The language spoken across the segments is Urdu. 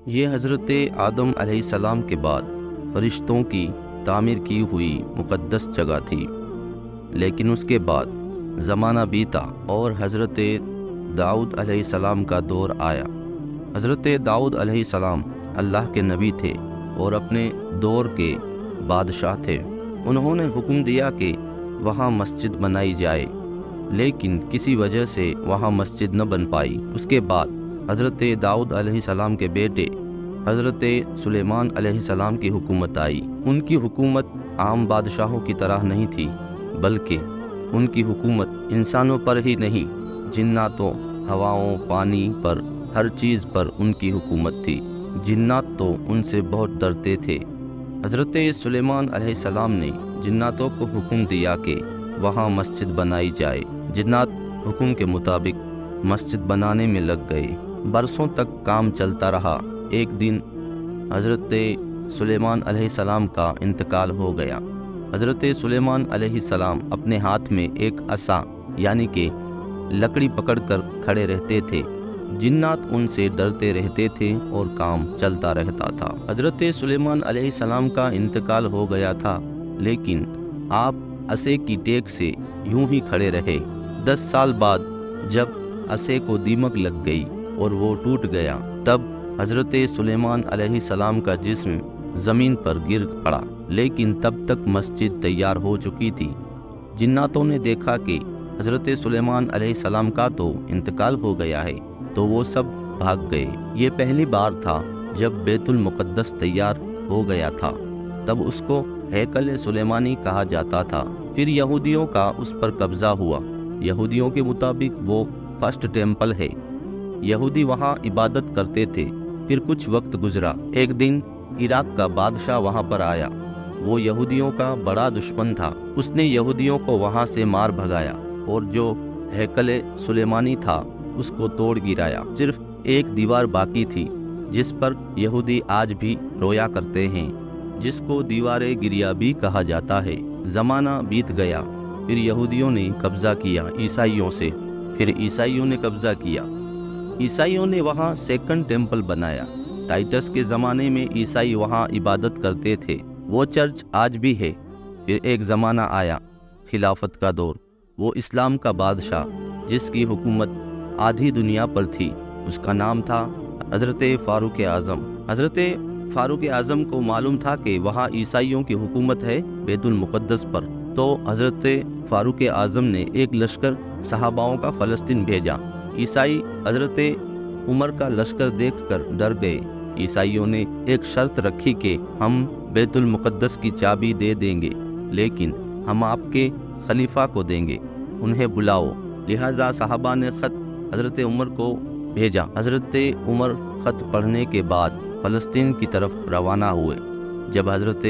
یہ حضرت آدم علیہ السلام کے بعد فرشتوں کی تعمیر کی ہوئی مقدس جگہ تھی، لیکن اس کے بعد زمانہ بیتا اور حضرت داؤد علیہ السلام کا دور آیا۔ حضرت داؤد علیہ السلام اللہ کے نبی تھے اور اپنے دور کے بادشاہ تھے۔ انہوں نے حکم دیا کہ وہاں مسجد بنائی جائے، لیکن کسی وجہ سے وہاں مسجد نہ بن پائی۔ اس کے بعد حضرت داؤد علیہ السلام کے بیٹے حضرت سلیمان علیہ السلام کی حکومت آئی۔ ان کی حکومت عام بادشاہوں کی طرح نہیں تھی، بلکہ ان کی حکومت انسانوں پر ہی نہیں، جناتوں، ہواؤں، پانی پر، ہر چیز پر ان کی حکومت تھی۔ جنات تو ان سے بہت ڈرتے تھے۔ حضرت سلیمان علیہ السلام نے جناتوں کو حکم دیا کہ وہاں مسجد بنائی جائے۔ جنات حکم کے مطابق مسجد بنانے میں لگ گئے۔ برسوں تک کام چلتا رہا۔ ایک دن حضرت سلیمان علیہ السلام کا انتقال ہو گیا۔ حضرت سلیمان علیہ السلام اپنے ہاتھ میں ایک عصا یعنی کہ لکڑی پکڑ کر کھڑے رہتے تھے۔ جنات ان سے ڈرتے رہتے تھے اور کام چلتا رہتا تھا۔ حضرت سلیمان علیہ السلام کا انتقال ہو گیا تھا، لیکن آپ عصے کی ٹیک سے یوں ہی کھڑے رہے۔ 10 سال بعد جب عصے کو دیمک لگ گئی اور وہ ٹوٹ گیا، تب حضرت سلیمان علیہ السلام کا جسم زمین پر گر پڑا، لیکن تب تک مسجد تیار ہو چکی تھی۔ جناتوں نے دیکھا کہ حضرت سلیمان علیہ السلام کا تو انتقال ہو گیا ہے، تو وہ سب بھاگ گئے۔ یہ پہلی بار تھا جب بیت المقدس تیار ہو گیا تھا، تب اس کو ہیکل سلیمانی کہا جاتا تھا۔ پھر یہودیوں کا اس پر قبضہ ہوا۔ یہودیوں کے مطابق وہ فرسٹ ٹیمپل ہے۔ یہودی وہاں عبادت کرتے تھے۔ پھر کچھ وقت گزرا، ایک دن عراق کا بادشاہ وہاں پر آیا۔ وہ یہودیوں کا بڑا دشمن تھا۔ اس نے یہودیوں کو وہاں سے مار بھگایا اور جو ہیکل سلیمانی تھا اس کو توڑ گرایا۔ صرف ایک دیوار باقی تھی جس پر یہودی آج بھی رویا کرتے ہیں، جس کو دیوار گریا بھی کہا جاتا ہے۔ زمانہ بیت گیا، پھر یہودیوں نے قبضہ کیا عیسائیوں سے، پھر عیسائیوں نے قبضہ کیا۔ عیسائیوں نے وہاں سیکنڈ ٹیمپل بنایا۔ ٹائٹس کے زمانے میں عیسائی وہاں عبادت کرتے تھے۔ وہ چرچ آج بھی ہے۔ پھر ایک زمانہ آیا خلافت کا دور۔ وہ اسلام کا بادشاہ جس کی حکومت آدھی دنیا پر تھی، اس کا نام تھا حضرت فاروق اعظم۔ حضرت فاروق اعظم کو معلوم تھا کہ وہاں عیسائیوں کی حکومت ہے بیت المقدس پر، تو حضرت فاروق اعظم نے ایک لشکر صحاباؤں کا فلسطین بھیجا۔ عیسائی حضرت عمر کا لشکر دیکھ کر ڈر گئے۔ عیسائیوں نے ایک شرط رکھی کہ ہم بیت المقدس کی چابی دے دیں گے، لیکن ہم آپ کے خلیفہ کو دیں گے، انہیں بلاؤ۔ لہٰذا صحابہ نے خط حضرت عمر کو بھیجا۔ حضرت عمر خط پڑھنے کے بعد فلسطین کی طرف روانہ ہوئے۔ جب حضرت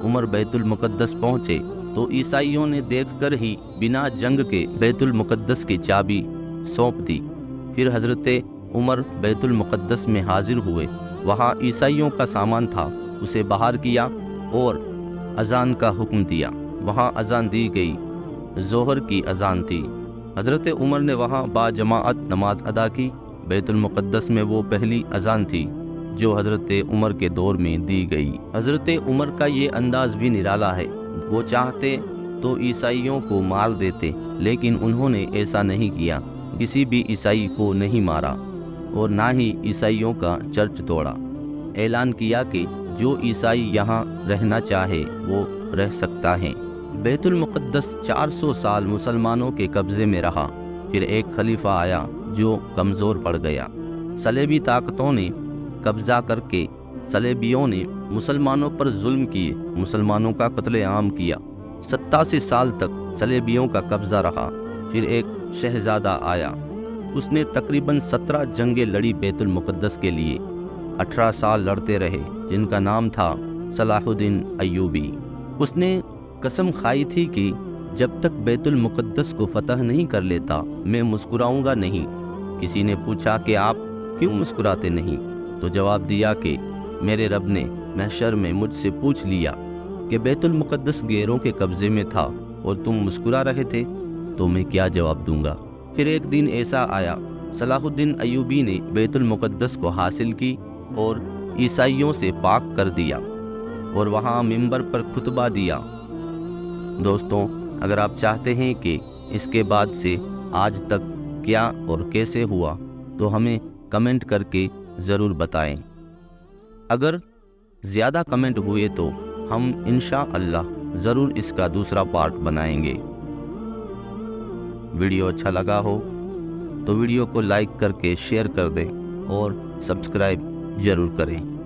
عمر بیت المقدس پہنچے تو عیسائیوں نے دیکھ کر ہی بنا جنگ کے بیت المقدس کی چابی سونپ دی۔ پھر حضرت عمر بیت المقدس میں حاضر ہوئے۔ وہاں عیسائیوں کا سامان تھا، اسے باہر کیا اور اذان کا حکم دیا۔ وہاں اذان دی گئی، ظہر کی اذان تھی۔ حضرت عمر نے وہاں با جماعت نماز ادا کی۔ بیت المقدس میں وہ پہلی اذان تھی جو حضرت عمر کے دور میں دی گئی۔ حضرت عمر کا یہ انداز بھی نرالا ہے۔ وہ چاہتے تو عیسائیوں کو مار دیتے، لیکن انہوں نے ایسا نہیں کیا۔ کسی بھی عیسائی کو نہیں مارا اور نہ ہی عیسائیوں کا چرچ توڑا۔ اعلان کیا کہ جو عیسائی یہاں رہنا چاہے وہ رہ سکتا ہے۔ بیت المقدس 400 سال مسلمانوں کے قبضے میں رہا۔ پھر ایک خلیفہ آیا جو کمزور پڑ گیا۔ صلیبی طاقتوں نے قبضہ کر کے صلیبیوں نے مسلمانوں پر ظلم کیے، مسلمانوں کا قتل عام کیا۔ 87 سال تک صلیبیوں کا قبضہ رہا۔ پھر ایک شہزادہ آیا، اس نے تقریباً 17 جنگیں لڑی بیت المقدس کے لیے۔ 18 سال لڑتے رہے، جن کا نام تھا صلاح الدین ایوبی۔ اس نے قسم کھائی تھی کہ جب تک بیت المقدس کو فتح نہیں کر لیتا میں مسکراؤں گا نہیں۔ کسی نے پوچھا کہ آپ کیوں مسکراتے نہیں؟ تو جواب دیا کہ میرے رب نے محشر میں مجھ سے پوچھ لیا کہ بیت المقدس غیروں کے قبضے میں تھا اور تم مسکرا رہے تھے، تو میں کیا جواب دوں گا؟ پھر ایک دن ایسا آیا، صلاح الدین ایوبی نے بیت المقدس کو حاصل کی اور عیسائیوں سے پاک کر دیا اور وہاں منبر پر خطبہ دیا۔ دوستوں، اگر آپ چاہتے ہیں کہ اس کے بعد سے آج تک کیا اور کیسے ہوا تو ہمیں کمنٹ کر کے ضرور بتائیں۔ اگر زیادہ کمنٹ ہوئے تو ہم انشاءاللہ ضرور اس کا دوسرا پارٹ بنائیں گے۔ ویڈیو اچھا لگا ہو تو ویڈیو کو لائک کر کے شیئر کر دیں اور سبسکرائب ضرور کریں۔